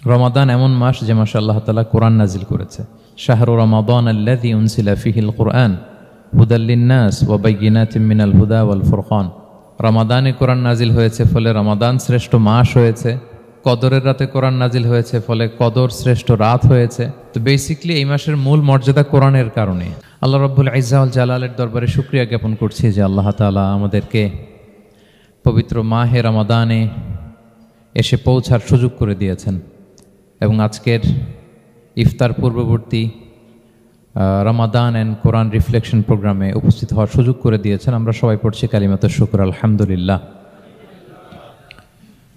রমাদান এমন মাস যে মাসে আল্লাহ তাআলা কোরআন নাজিল করেছে। শাহরু রমাদান আল্লাযী উনজিলা ফীহিল কুরআন হুদাল লিন-নাস ওয়া বায়্যিনাতিম মিনাল হুদা ওয়াল ফুরকান। রমাদানে কোরআন নাজিল হয়েছে, ফলে রমাদান শ্রেষ্ঠ মাস হয়েছে। কদরের রাতে কোরআন নাজিল হয়েছে, ফলে কদর শ্রেষ্ঠ রাত হয়েছে। তো বেসিক্যালি এই মাসের মূল মর্যাদা কোরআনের কারণে। আল্লাহ রাব্বুল ইজ্জা ওয়াল জালালের দরবারে শুকরিয়া জ্ঞাপন করছি যে আল্লাহ তাআলা আমাদেরকে পবিত্র মাহে রমাদানে এসে পৌঁছার সুযোগ করে দিয়েছেন এবং আজকের ইফতার পূর্ববর্তী রমাদান অ্যান্ড কোরআন রিফ্লেকশন প্রোগ্রামে উপস্থিত হওয়ার সুযোগ করে দিয়েছেন। আমরা সবাই পড়ছি কালিমাতুশ শুকর, আলহামদুলিল্লাহ।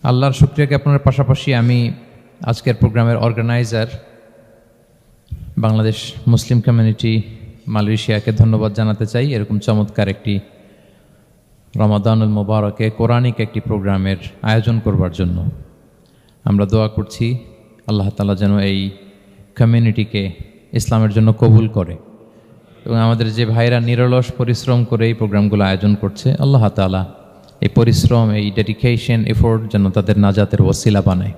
আল্লাহর শুকরিয়া জ্ঞাপনের পাশাপাশি আমি আজকের প্রোগ্রামের অর্গানাইজার বাংলাদেশ মুসলিম কমিউনিটি মালয়েশিয়াকে ধন্যবাদ জানাতে চাই, এরকম চমৎকার একটি রমাদানুল মুবারকে কোরআনিক একটি প্রোগ্রামের আয়োজন করবার জন্য। আমরা দোয়া করছি আল্লাহ তাআলা যেন এই কমিউনিটিকে ইসলামের জন্য কবুল করে এবং আমাদের যে ভাইরা নিরলস পরিশ্রম করে এই প্রোগ্রামগুলো আয়োজন করছে, আল্লাহ তাআলা এই পরিশ্রম, এই ডেডিকেশন, এফোর্ট যেন তাদের নাজাতের ওসিলা বানায়।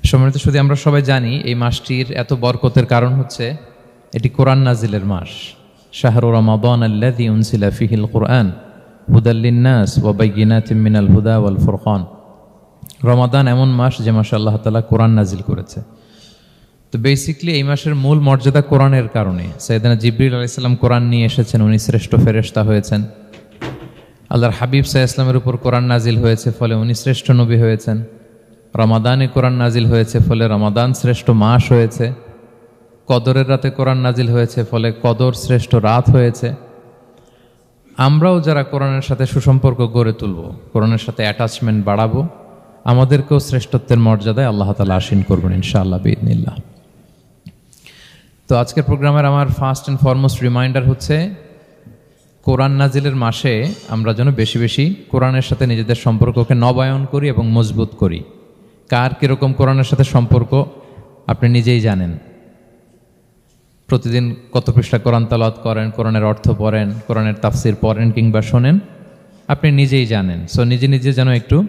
সম্মানিত শুধু আমরা সবাই জানি এই মাসটির এত বরকতের কারণ হচ্ছে এটি কোরআন নাজিলের মাস। শাহরু রমাদান আল্লাযী উনজিলা ফীহিল কুরআন হুদাল লিন-নাস ওয়া বায়্যিনাতিম মিনাল হুদা ওয়াল ফুরকান। রমাদান এমন মাস যে মাসে আল্লাহ তাআলা কোরআন নাজিল করেছে। তো বেসিক্যালি এই মাসের মূল মর্যাদা কোরআনের কারণে। সাইয়েদনা জিবরিল আলাইহিস সালাম কোরআন নিয়ে এসেছেন, উনি শ্রেষ্ঠ ফেরেশতা হয়েছেন। আল্লাহর হাবিব সাল্লাল্লাহু আলাইহি ওয়াসাল্লামের উপর কোরআন নাজিল হয়েছে, ফলে উনি শ্রেষ্ঠ নবী হয়েছেন। রমাদানে কোরআন নাজিল হয়েছে, ফলে রমাদান শ্রেষ্ঠ মাস হয়েছে। কদরের রাতে কোরআন নাজিল হয়েছে, ফলে কদর শ্রেষ্ঠ রাত হয়েছে। আমরাও যারা কোরআনের সাথে সুসম্পর্ক গড়ে তুলব, কোরআনের সাথে অ্যাটাচমেন্ট বাড়াবো, আমাদেরকেও শ্রেষ্ঠত্বের মর্যাদায় আল্লাহ তাআলা আসীন করবেন ইনশাআল্লাহ বিইذنিল্লাহ। তো আজকের প্রোগ্রামের আমার ফার্স্ট অ্যান্ড ফরমোস্ট রিমাইন্ডার হচ্ছে কোরআন নাজিলের মাসে আমরা যেন বেশি বেশি কোরআনের সাথে নিজেদের সম্পর্ককে নবায়ন করি এবং মজবুত করি। কার কীরকম কোরআনের সাথে সম্পর্ক আপনি নিজেই জানেন। প্রতিদিন কত পৃষ্ঠা কোরআন তেলাওয়াত করেন, কোরআনের অর্থ পড়েন, কোরআনের তাফসির পড়েন কিংবা শোনেন, আপনি নিজেই জানেন। সো নিজে নিজে যেন একটু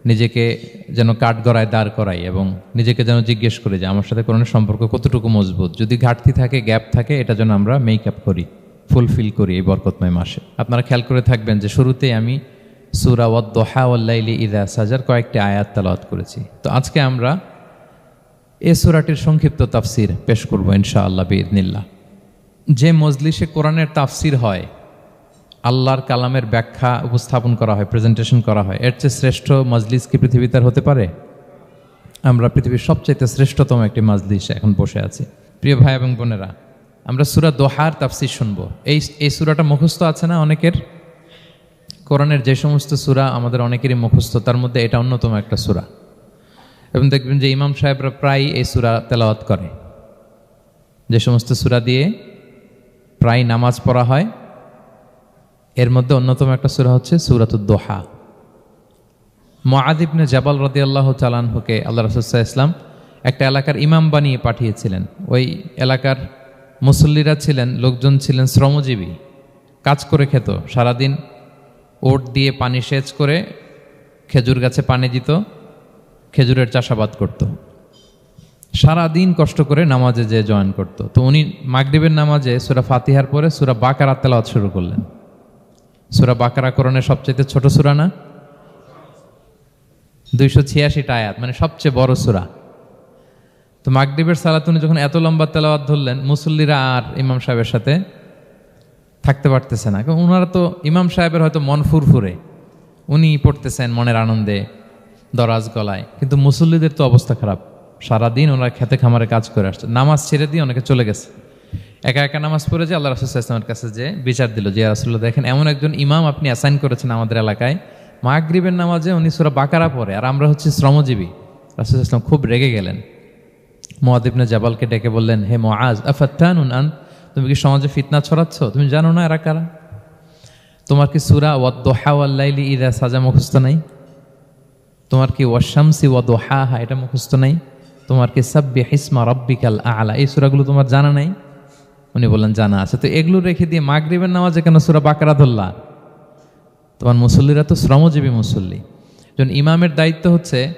নিজেকে যেন কাঠগড়ায় দাঁড় করাই এবং নিজেকে যেন জিজ্ঞেস করি যে আমার সাথে কোরআনের সম্পর্ক কতটুকু মজবুত। যদি ঘাটতি থাকে, গ্যাপ থাকে, এটা যেন আমরা মেক আপ করি, ফুলফিল করি এই বরকতময় মাসে। আপনারা খেয়াল করে থাকবেন যে শুরুতেই আমি সূরা ওয়াদ-দুহা ওয়াল-লাইলি ইযা সাজার কয়েকটি আয়াত তেলাওয়াত করেছি। তো আজকে আমরা এই সূরাটির সংক্ষিপ্ত তাফসির পেশ করব ইনশাআল্লাহ বিইذنিল্লাহ। যে মজলিসে কোরআনের তাফসির হয়, আল্লাহর কালামের ব্যাখ্যা উপস্থাপন করা হয়, প্রেজেন্টেশন করা হয়, এর চেয়ে শ্রেষ্ঠ মজলিস কি পৃথিবীতে আর হতে পারে? আমরা পৃথিবীর সবচাইতে শ্রেষ্ঠতম একটি মজলিসে এখন বসে আছি। প্রিয় ভাই এবং বোনেরা, আমরা সূরা দোহার তাফসির শুনবো। এই সূরাটা মুখস্থ আছে না অনেকের? কোরআনের যে সমস্ত সূরা আমাদের অনেকেরই মুখস্থ, তার মধ্যে এটা অন্যতম একটা সূরা। এবং দেখবেন যে ইমাম সাহেবরা প্রায় এই সূরা তেলাওয়াত করে। যে সমস্ত সূরা দিয়ে প্রায় নামাজ পড়া হয়, এর মধ্যে অন্যতম একটা সূরা হচ্ছে সূরাতুদ দোহা। মুআয ইবনে জাবাল রাদিয়াল্লাহু তাআলা আনহুকে আল্লাহ রাসূল সাল্লাল্লাহু আলাইহি ওয়াসাল্লাম একটা এলাকার ইমাম বানিয়ে পাঠিয়েছিলেন। ওই এলাকার মুসল্লিরা ছিলেন, লোকজন ছিলেন শ্রমজীবী, কাজ করে খেত। সারাদিন ওট দিয়ে পানি সেচ করে খেজুর গাছে পানি দিত, খেজুরের চাষাবাদ করত, সারাদিন কষ্ট করে নামাজে যে জয়েন করত। তো উনি মাগরিবের নামাজে সূরা ফাতিহার পরে সূরা বাকারা তেলাওয়াত শুরু করলেন। সূরা বাকারা কোরআনের সবচেয়ে ছোট সূরা না? 286টা আয়াত, মানে সবচেয়ে বড় সূরা। তো মাগরিবের সালাত উনি যখন এত লম্বা তেলাওয়াত ধরলেন, মুসল্লিরা আর ইমাম সাহেবের সাথে থাকতে পারতেছে না। কারণ ওনারা তো, ইমাম সাহেবের হয়তো মন ফুরফুরে, উনি পড়তেছেন মনের আনন্দে দরাজ গলায়, কিন্তু মুসল্লিদের তো অবস্থা খারাপ। সারাদিন ওনারা খেতে খামারে কাজ করে আসছে, নামাজ ছেড়ে দিয়ে অনেকে চলে গেছে। একা একা নামাজ পড়ে যে আল্লাহ রাসূল সাল্লাল্লাহু আলাইহি ওয়াসাল্লামের কাছে যে বিচার দিল যে ইয়া রাসূলুল্লাহ, দেখেন এমন একজন ইমাম আপনি অ্যাসাইন করেছেন আমাদের এলাকায়, মাগরিবের নামাজে উনি সূরা বাকারা পড়ে, আর আমরা হচ্ছে শ্রমজীবী। রাসূল সাল্লাল্লাহু আলাইহি ওয়াসাল্লাম খুব রেগে গেলেন। মুআয ইবনে জাবালকে ডেকে বললেন, হে মুআয, আফাত্তানুন আন, তুমি কি সমাজে ফিতনা ছড়াচ্ছ? তুমি জানো না এরা কারা? তোমার কি সূরা ওয়াদ-দুহা ওয়াল-লাইলি ইযা সাজা মুখস্থ নাই? তোমার কি ওয়াশ-শামসি ওয়া-দুহাহা এটা মুখস্থ নাই? তোমার কি সাব্বিহিসমা রাব্বিকাল আ'লা এই সূরাগুলো তোমার জানা নাই? উনি বললেন জানা আছে। তো এগুলো রেখে দিয়ে মাগরিবের নামাজে কেন সূরা বাকারা ধরলা? তোমার মুসল্লিরা তো শ্রমজীবী মুসল্লি। যখন ইমামের দায়িত্ব হচ্ছে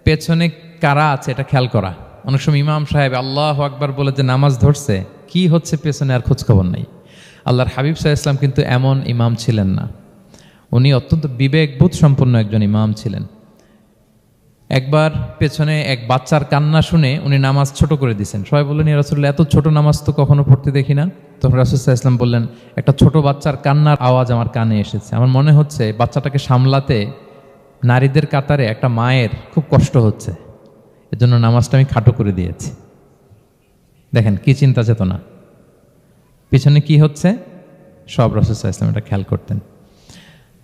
পেছনে কারা আছে এটা খেয়াল করা। অনেক সময় ইমাম সাহেব আল্লাহু আকবার বলে যে নামাজ ধরছে, কি হচ্ছে পেছনে আর খোঁজখবর নেই। আল্লাহর হাবিব সাল্লাল্লাহু আলাইহি ওয়াসাল্লাম কিন্তু এমন ইমাম ছিলেন না, উনি অত্যন্ত বিবেকবোধ সম্পন্ন একজন ইমাম ছিলেন। একবার পেছনে এক বাচ্চার কান্না শুনে উনি নামাজ ছোট করে দিয়েছেন। সবাই বললেন, ইয়া রাসূলুল্লাহ, এত ছোট নামাজ তো কখনো পড়তে দেখি না। তখন রাসূল সাল্লাল্লাহু আলাইহি ওয়াসাল্লাম বললেন, একটা ছোট বাচ্চার কান্নার আওয়াজ আমার কানে এসেছে, আমার মনে হচ্ছে বাচ্চাটাকে সামলাতে নারীদের কাতারে একটা মায়ের খুব কষ্ট হচ্ছে, এজন্য নামাজটা আমি খাটো করে দিয়েছি। দেখেন কি চিন্তা চেতনা, পিছনে কি হচ্ছে সব রাসূল সাল্লাল্লাহু আলাইহি ওয়াসাল্লাম এটা খেয়াল করতেন।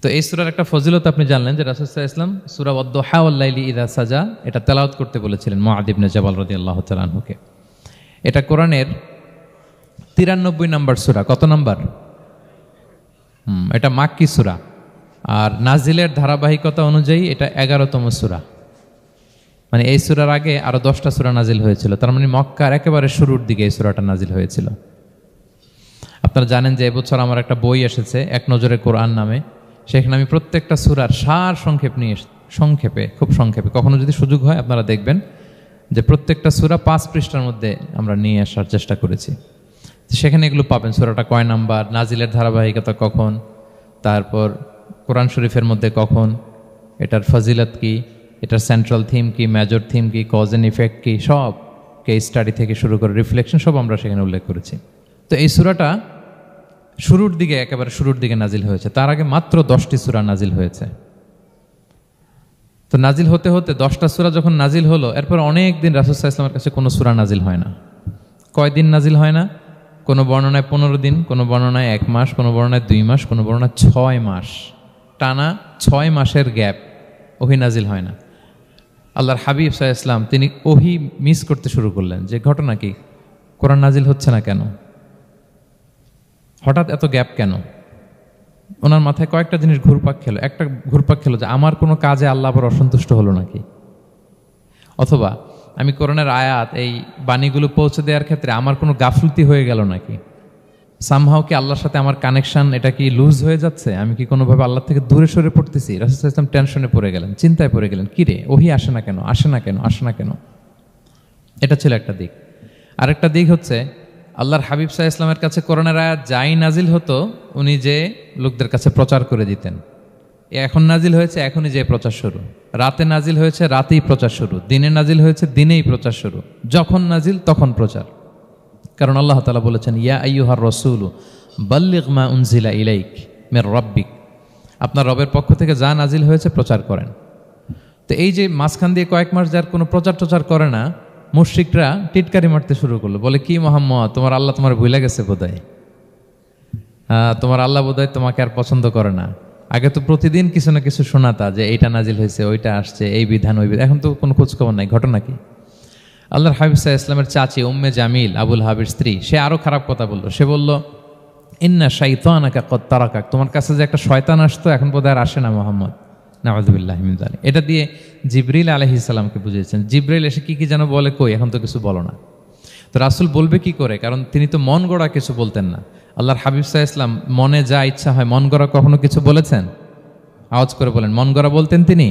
তো এই সূরার একটা ফজিলত আপনি জানলেন যে রাসূল সাল্লাল্লাহু আলাইহি ওয়াসাল্লাম সূরা ওয়াদ-দুহা ওয়াল-লাইলি ইযা সাজা এটা তেলাওয়াত করতে বলেছিলেন মুআয ইবনে জাবাল রাদিয়াল্লাহু তাআলা আনহুকে। এটা কোরআনের 93 নম্বর সূরা। কত নম্বর? এটা মাক্কি সূরা, আর নাজিলের ধারাবাহিকতা অনুযায়ী এটা 11তম সূরা। মানে এই সূরার আগে আরো 10টা সূরা নাজিল হয়েছিল, তার মানে মক্কার একেবারে শুরুর দিকে এই সূরাটা নাজিল হয়েছিল। আপনারা জানেন যে এবছর আমার একটা বই এসেছে এক নজরে কোরআন নামে, সেখানে আমি প্রত্যেকটা সূরার সার সংক্ষেপ নিয়ে সংক্ষেপে, খুব সংক্ষেপে, কখনো যদি সুযোগ হয় আপনারা দেখবেন যে প্রত্যেকটা সূরা 5 পৃষ্ঠার মধ্যে আমরা নিয়ে আসার চেষ্টা করেছি। সেখানে এগুলো পাবেন, সূরাটা কয় নাম্বার, নাজিলের ধারাবাহিকতা কখন, তারপর কোরআন শরীফের মধ্যে কখন, এটার ফজিলত কি, এটার সেন্ট্রাল থিম কি, মেজর থিম কি, কজ এন্ড ইফেক্ট কি, সব কেস স্টাডি থেকে শুরু করে রিফ্লেকশন সব আমরা সেখানে উল্লেখ করেছি। তো এই সূরাটা শুরুর দিকে, একেবারে শুরুর দিকে নাজিল হয়েছে, তার আগে মাত্র 10টি সূরা নাজিল হয়েছে। তো নাজিল হতে হতে 10টা সূরা যখন নাজিল হলো, এরপর অনেক দিন রাসূল সাল্লাল্লাহু আলাইহি ওয়াসাল্লামের কাছে কোনো সূরা নাজিল হয় না। কয়দিন নাজিল হয় না? কোনো বর্ণনায় 15 দিন, কোনো বর্ণনায় 1 মাস, কোনো বর্ণনায় 2 মাস, কোনো বর্ণনায় 6 মাস, টানা 6 মাসের গ্যাপ ওহী নাজিল হয় না। আল্লাহর হাবিব সাল্লাল্লাহু আলাইহি ওয়াসাল্লাম তিনি ওহী মিস করতে শুরু করলেন, যে ঘটনা কি, কোরআন নাজিল হচ্ছে না কেন, হঠাৎ এত গ্যাপ কেন? ওনার মাথায় কয়েকটা জিনিস ঘুরপাক খেলো। একটা ঘুরপাক খেলো যে আমার কোনো কাজে আল্লাহ আবার অসন্তুষ্ট হলো নাকি, অথবা আমি কোরআনের আয়াত এই বাণীগুলো পৌঁছে দেওয়ার ক্ষেত্রে আমার কোনো গাফলতি হয়ে গেল নাকি, সামহাও কি আল্লাহর সাথে আমার কানেকশন এটা কি লুজ হয়ে যাচ্ছে, আমি কি কোনোভাবে আল্লাহ থেকে দূরে সরে পড়তেছি। রাসূল সাল্লাল্লাহু আলাইহি ওয়াসাল্লাম টেনশনে পড়ে গেলেন, চিন্তায় পড়ে গেলেন, কিরে ওহী আসে না কেন, আসে না কেন, আসে না কেন। এটা ছিল একটা দিক। আরেকটা দিক হচ্ছে আল্লাহর হাবিব সাল্লাল্লাহু আলাইহি ওয়াসাল্লামের কাছে কোরআনের আয়াত যাই নাজিল হতো উনি যে লোকদের কাছে প্রচার করে দিতেন। এখন নাজিল হয়েছে এখনই যে প্রচার শুরু, রাতে নাজিল হয়েছে রাতেই প্রচার শুরু, দিনে নাজিল হয়েছে দিনেই প্রচার শুরু, যখন নাজিল তখন প্রচার। কারণ আল্লাহ তাআলা বলেছেন, ইয়া আইয়ুহার রাসূলু বাল্লিগ মা উনজিলা ইলাইক মির রাব্বিক, আপনার রবের পক্ষ থেকে যা নাজিল হয়েছে প্রচার করেন। তো এই যে মাঝখান দিয়ে কয়েক মাস যার কোনো প্রচার টচার করে না, মুশরিকরা টিটকারি মারতে শুরু করলো, বলে কি মুহাম্মদ, তোমার আল্লাহ তোমার ভুলে গেছে বোধহয়, তোমার আল্লাহ বোধহয় তোমাকে আর পছন্দ করে না। আগে তো প্রতিদিন কিছু না কিছু শোনাতা যে এইটা নাজিল হয়েছে, ওইটা আসছে, এই বিধান ওই বিধান, এখন তো কোনো খোঁজখবর নাই। ঘটনা কি? আল্লাহর হাবিব সাল্লাল্লাহু আলাইহি ওয়াসাল্লামের চাচি উম্মে জামিল, আবুল হাবির স্ত্রী, সে আরো খারাপ কথা বলল। সে বলল, ইন্না শাইতানাকা কদ তারাকাক, তোমার কাছে যে একটা শয়তান আসতো এখন বোধহয় আর আসে না মুহাম্মদ, নাউযুবিল্লাহি মিন যালিক। এটা দিয়ে জিবরিল আলাইহিস সালামকে বুঝিয়েছেন। জিবরিল এসে কি কি যেন বলে, কই এখন তো কিছু বলো না। তো রাসূল বলবে কি করে, কারণ তিনি তো মন গড়া কিছু বলতেন না। আল্লাহর হাবিব সাল্লাল্লাহু আলাইহি ওয়াসাল্লাম মনে যা ইচ্ছা হয় মন গড়া কখনো কিছু বলেছেন? আওয়াজ করে বলেন, মন গড়া বলতেন তিনি?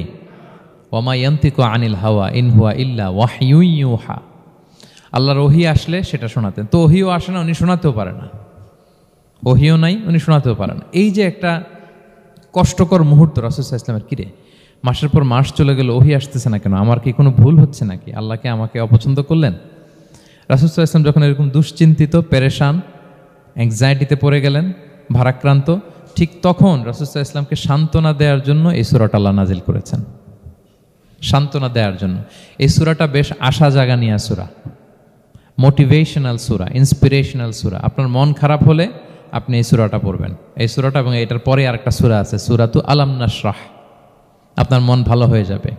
ওমা ইয়ান্তিকু আনিল হাওয়া ইন হুয়া ইল্লা ওয়াহয়ু ইউহা, আল্লাহর ওহী আসলে সেটা শোনাতেন। তো ওহীও আসে না, উনি শোনাতেও পারে না, ওহীও নাই, উনি শোনাতেও পারেন না। এই যে একটা কষ্টকর মুহূর্ত রাসূল সাল্লাল্লাহু আলাইহি ওয়াসাল্লামের, কিরে মাসের পর মাস চলে গেল ওহী আসতেছে না কেন, আমার কি কোনো ভুল হচ্ছে নাকি, আল্লাহকে আমাকে অপছন্দ করলেন? রাসূল সাল্লাল্লাহু আলাইহি ওয়াসাল্লাম যখন এরকম দুশ্চিন্তিত, পেরেশান, অ্যাংজাইটিতে পড়ে গেলেন, ভারাক্রান্ত, ঠিক তখন রাসূল সাল্লাল্লাহু আলাইহি ওয়াসাল্লামকে সান্ত্বনা দেওয়ার জন্য এই সূরাটা আল্লাহ নাজিল করেছেন। সান্ত্বনা দেওয়ার জন্য এই সূরাটা বেশ আশা জাগানিয়া সূরা, মোটিভেশনাল সূরা, ইন্সপিরেশনাল সূরা। আপনার মন খারাপ হলে আপনি এই সূরাটা পড়বেন, এই সূরাটা, এবং এটার পরে আরেকটা সূরা আছে সূরাতু আলাম নাশরাহ, আপনার মন ভালো হয়ে যাবে।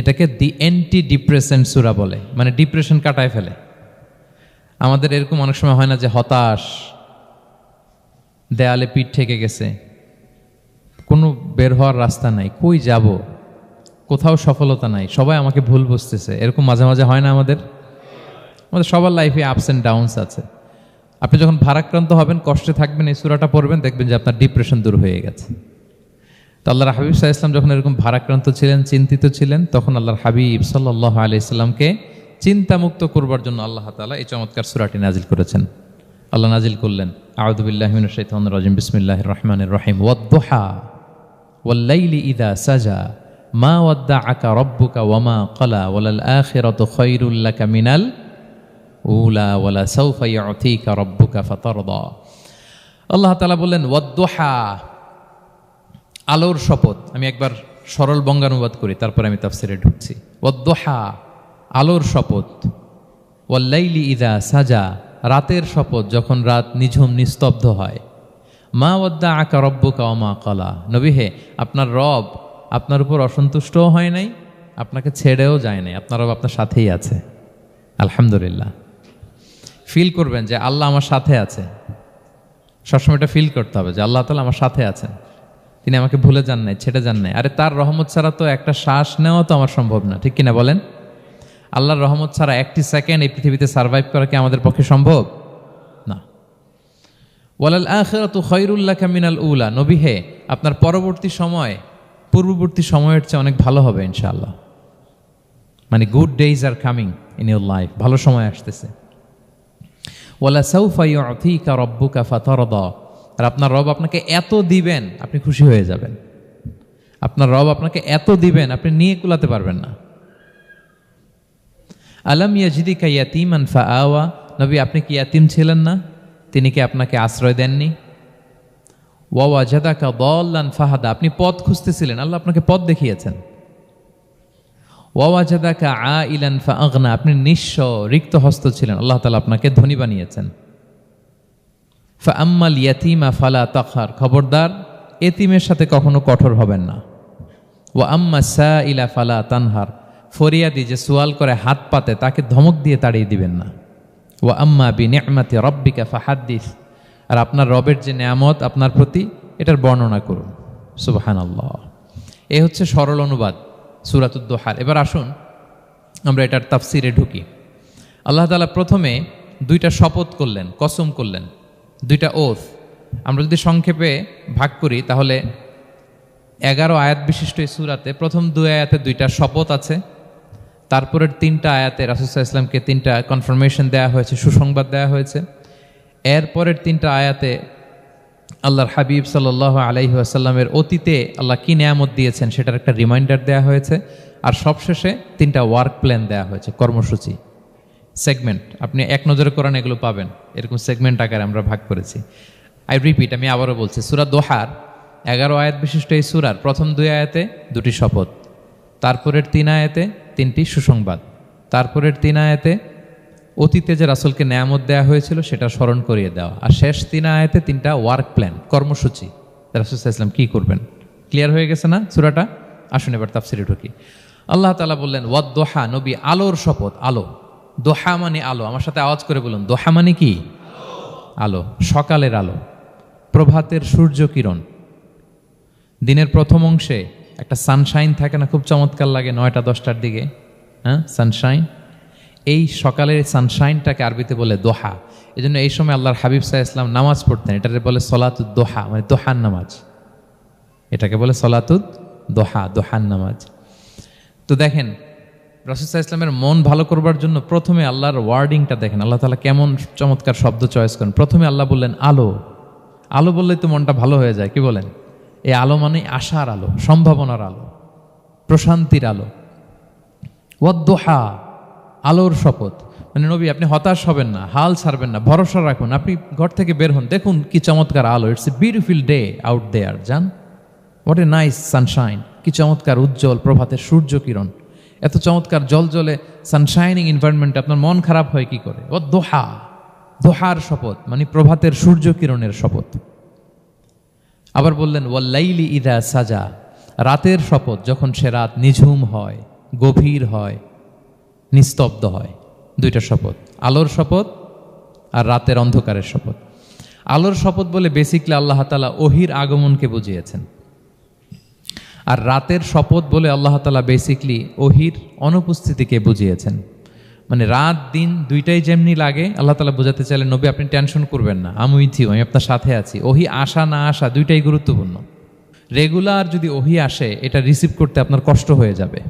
এটাকে দি অ্যান্টি ডিপ্রেসেন্ট সূরা বলে, মানে ডিপ্রেশন কাটায় ফেলে। আমাদের এরকম অনেক সময় হয় না যে হতাশ, দেয়ালে পিঠ ঠেকে গেছে, কোনো বের হওয়ার রাস্তা নাই, কই যাব, কোথাও সফলতা নাই, সবাই আমাকে ভুল বুঝতেছে, এরকম মাঝে মাঝে হয় না? আমাদের সবার লাইফে আপস অ্যান্ড ডাউনস আছে। আপনি যখন ভারাক্রান্ত হবেন, কষ্টে থাকবেন, এই সূরাটা পড়বেন, দেখবেন যে আপনার ডিপ্রেশন দূর হয়ে গেছে। তো আল্লাহর হাবিব সাল্লাল্লাহু আলাইহি ওয়াসাল্লাম যখন এরকম ভারাক্রান্ত ছিলেন, চিন্তিত ছিলেন, তখন আল্লাহর হাবিব সাল্লাল্লাহু আলাইহি সাল্লামকে চিন্তামুক্ত করবার জন্য আল্লাহ তাআলা এই চমৎকার সূরাটি নাজিল করেছেন। আল্লাহ নাজিল করলেন, আউযু বিল্লাহি মিনাশ শাইতানির রাজিম, বিসমিল্লাহির রহমানির রহিম, ওয়াদ-দুহা ওয়াল-লাইলি ইযা সাজা মা ওয়াদ্দাআকা রাব্বুকা ওয়া মা ক্বালা ওয়ালাল আখিরাতু খায়রুল লাকা মিনাল উলা ওয়ালা সাওফা ইউতিকা রাব্বুকা ফাতারদা। আল্লাহ তাআলা বললেন ওয়াদ-দুহা, আলোর শপথ। আমি একবার সরল বঙ্গানুবাদ করি, তারপরে আমি তাফসিরে ঢুকছি। ওয়াদ-দুহা, আলোর শপথ। ওয়াল-লাইলি ইযা সাজা, রাতের শপথ, যখন রাত নিঝুম নিস্তব্ধ হয়। মা ওয়াদ্দাআকা রাব্বুকা ওয়া মা ক্বালা, নবী হে, আপনার রব আপনার উপর অসন্তুষ্টও হয় নাই, আপনাকে ছেড়েও যায় নাই, আপনার রব আপনার সাথেই আছে। আলহামদুলিল্লাহ। ফিল করবেন যে আল্লাহ আমার সাথে আছে। সবসময় এটা ফিল করতে হবে যে আল্লাহ তাআলা আমার সাথে আছেন, তিনি আমাকে ভুলে যান নাই, ছেড়ে যান নাই। আরে তার রহমত ছাড়া তো একটা শ্বাস নেওয়া তো আমার সম্ভব না, ঠিক কিনা বলেন? আল্লাহর রহমত ছাড়া একটি সেকেন্ড এই পৃথিবীতে সার্ভাইভ করা কি আমাদের পক্ষে সম্ভব না? ওয়ালাল আখিরাতু খায়রুল লাকা মিনাল উলা, নবী হে, আপনার পরবর্তী সময় পূর্ববর্তী সময়ের চেয়ে অনেক ভালো হবে ইনশাআল্লাহ। মানে good days are coming in your life, ভালো সময় আসতেছে। ওয়ালা সাওফা ইউতিকা রাব্বুকা ফাতারদা, আর আপনার রব আপনাকে এত দিবেন আপনি খুশি হয়ে যাবেন। আপনার রব আপনাকে এত দিবেন আপনি নিয়ে কুলাতে পারবেন না। আলাম ইয়াজিদিকা ইয়াতীমান ফাআওয়া, নবী আপনি কি ইয়াতীম ছিলেন না? তিনি কি আপনাকে আশ্রয় দেননি? ওয়া ওয়াজাদাকা দাল্লান ফাহাদা, আপনি পথ খুঁজতেছিলেন, আল্লাহ আপনাকে পথ দেখিয়েছেন। ওয়া ওয়াজাদাকা আইলান ফাআগনা, আপনি নিঃস্ব রিক্ত হস্ত ছিলেন, আল্লাহ তাআলা আপনাকে ধনী বানিয়েছেন। ফাআম্মাল ইয়াতীমা ফালা তাকহার, খবরদার এতিমের সাথে কখনো কঠোর হবেন না। ওয়া আম্মা সাইলা ফালা তানহার, ফরিয়াদি যে সুয়াল করে হাত পাতে তাকে ধমক দিয়ে তাড়িয়ে দিবেন না। ওয়া আম্মা বিনি'মাতি রাব্বিকা ফাহাদ্দিস, আর আপনার রবের যে নেয়ামত আপনার প্রতি, এটার বর্ণনা করুন। সুবহানাল্লাহ। এ হচ্ছে সরল অনুবাদ সূরাতুদ দুহার। এবার আসুন আমরা এটার তাফসিরে ঢুকি। আল্লাহ তাআলা প্রথমে দুইটা শপথ করলেন, কসম করলেন, দুইটা ওথ। আমরা যদি সংক্ষেপে ভাগ করি তাহলে 11 আয়াত বিশিষ্ট এই সূরাতে প্রথম 2 আয়াতে দুইটা শপথ আছে, তারপরের 3টা আয়াতে রাসূল সাল্লাল্লাহু আলাইহি ওয়াসাল্লামকে 3টা কনফার্মেশন দেওয়া হয়েছে, সুসংবাদ দেওয়া হয়েছে। এরপরের 3টা আয়াতে আল্লাহর হাবিব সাল্লাল্লাহু আলাইহি ওয়াসাল্লামের অতীতে আল্লাহ কি নেয়ামত দিয়েছেন সেটার একটা রিমাইন্ডার দেওয়া হয়েছে। আর সবশেষে 3টা ওয়ার্ক প্ল্যান দেওয়া হয়েছে, কর্মসূচি, সেগমেন্ট। আপনি এক নজরে কোরআন এগুলো পাবেন, এরকম সেগমেন্ট আকারে আমরা ভাগ করেছি। আই রিপিট, আমি আবারও বলছি, সূরা দোহার 11 আয়াত বিশিষ্ট এই সূরার প্রথম 2 আয়াতে 2টি শপথ, তারপরের 3 আয়াতে 3টি সুসংবাদ, তারপরের 3 আয়াতে অতীতে যে রাসূলকে নেয়ামত দেওয়া হয়েছিল সেটা স্মরণ করিয়ে দেওয়া, আর শেষ 3 আয়াতে 3টা ওয়ার্ক প্ল্যান, কর্মসূচি, রাসূল সাল্লাল্লাহু আলাইহি ওয়াসাল্লাম কী করবেন। ক্লিয়ার হয়ে গেছে না সূরাটা? আসুন এবার তাফসিরে ঢুকি। আল্লাহ তাআলা বললেন ওয়াদ-দুহা, নবী আলোর শপথ। আলো, দোহা মানে আলো। আমার সাথে আওয়াজ করে বলুন, দোহা মানে কি? আলো, সকালের আলো, প্রভাতের সূর্য কিরণ। দিনের প্রথম অংশে একটা সানশাইন থাকে না, খুব চমৎকার লাগে 9টা 10টার দিকে, হ্যাঁ, সানশাইন। এই সকালের সানশাইনটাকে আরবিতে বলে দোহা। এই জন্য এই সময় আল্লাহর হাবিব সাল্লাল্লাহু আলাইহি ওয়াসাল্লাম নামাজ পড়তেন, এটাকে বলে সলাতুদ দোহা, মানে দোহান নামাজ। এটাকে বলে সলাতুদ দোহা, দোহান নামাজ। তো দেখেন রাসূল সাল্লাল্লাহু আলাইহি ওয়াসাল্লামের মন ভালো করবার জন্য প্রথমে আল্লাহর ওয়ার্ডিংটা দেখেন, আল্লাহ তাআলা কেমন চমৎকার শব্দ চয়েস করেন। প্রথমে আল্লাহ বললেন আলো। আলো বললেই তো মনটা ভালো হয়ে যায়, কি বলেন? এই আলো মানে আশার আলো, সম্ভাবনার আলো, প্রশান্তির আলো। ওয়াদ-দুহা, আলোর শপথ। মানে নবী আপনি হতাশ হবেন না, হাল ছাড়বেন না, ভরসা রাখুন। আপনি ঘর থেকে বের হন, দেখুন কি চমৎকার আলো। It's a beautiful day out there, জান, হোয়াট এ নাইস সানশাইন। কি চমৎকার উজ্জ্বল প্রভাতের সূর্য কিরণ, এত চমৎকার জলজলে সানশাইনিং এনভায়রনমেন্ট, আপনার মন খারাপ হয় কি করে? ওয়াদ-দুহা, দোহার শপথ মানে প্রভাতের সূর্য কিরণের শপথ। আবার বললেন ওয়াল-লাইলি ইযা সাজা, রাতের শপথ, যখন সে রাত নিঝুম হয়, গভীর হয়, নিস্তব্ধ হয়। 2টা শপথ, আলোর শপথ আর রাতের অন্ধকারের শপথ। আলোর শপথ বলে বেসিকলি আল্লাহ তাআলা ওহির আগমনকে বুঝিয়েছেন, আর রাতের শপথ বলে আল্লাহ তাআলা বেসিকলি ওহির অনুপস্থিতিকে বুঝিয়েছেন। মানে রাত দিন দুইটাই যেমনি লাগে, আল্লাহ তাআলা বোঝাতে চাইলেন নবী আপনি টেনশন করবেন না, আমি উইথ ইউ, আমি আপনার সাথে আছি। ওহি আসা না আসা দুইটাই গুরুত্বপূর্ণ। রেগুলার যদি ওহি আসে এটা রিসিভ করতে আপনার কষ্ট হয়ে যাবে।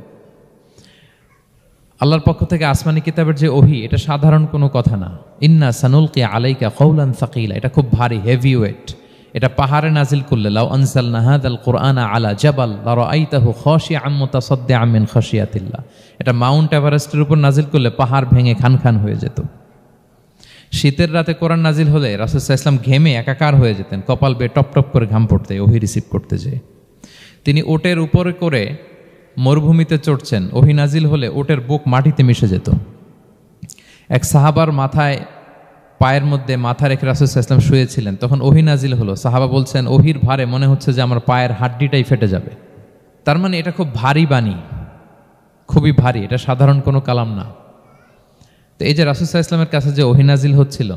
আল্লাহর পক্ষ থেকে আসমানি কিতাবের যে ওহি, এটা সাধারণ কোনো কথা না। ইন্না সানুলকি আলাইকা কওলান সাকিলা, এটা খুব ভারী, হেভি ওয়েট। এটা পাহাড়ে নাজিল করলে, লাউ আনজালনা হাযাল কুরআনা আলা জাবাল লারাআইতাহু খাশিআম মুতাসাদ্দিআম মিন খাশিয়াতিল্লাহ, এটা মাউন্ট এভারেস্টের উপর নাজিল করলে পাহাড় ভেঙে খান খান হয়ে যেত। শীতের রাতে কোরআন নাজিল হলে রাসূল সাল্লাল্লাহু আলাইহি ওয়াসাল্লাম ঘেমে একাকার হয়ে যেতেন, কপাল বেয়ে টপ টপ করে ঘাম পড়তে ওহি রিসিভ করতে যেয়ে। তিনি ওটের উপরে করে মরুভূমিতে চড়ছেন, ওহি নাজিল হলে ওটের বুক মাটিতে মিশে যেত। এক সাহাবার মাথায়, পায়ের মধ্যে মাথা রেখে রাসূল সাল্লাল্লাহু আলাইহি ওয়াসাল্লাম শুয়েছিলেন, তখন ওহি নাজিল হলো। সাহাবা বলছেন, ওহির ভারে মনে হচ্ছে যে আমার পায়ের হাড্ডিটাই ফেটে যাবে। তার মানে এটা খুব ভারী বাণী, খুবই ভারী, এটা সাধারণ কোনো কালাম না। তো এই যে রাসূল সাল্লাল্লাহু আলাইহি ওয়াসাল্লামের কাছে যে ওহি নাজিল হচ্ছিল,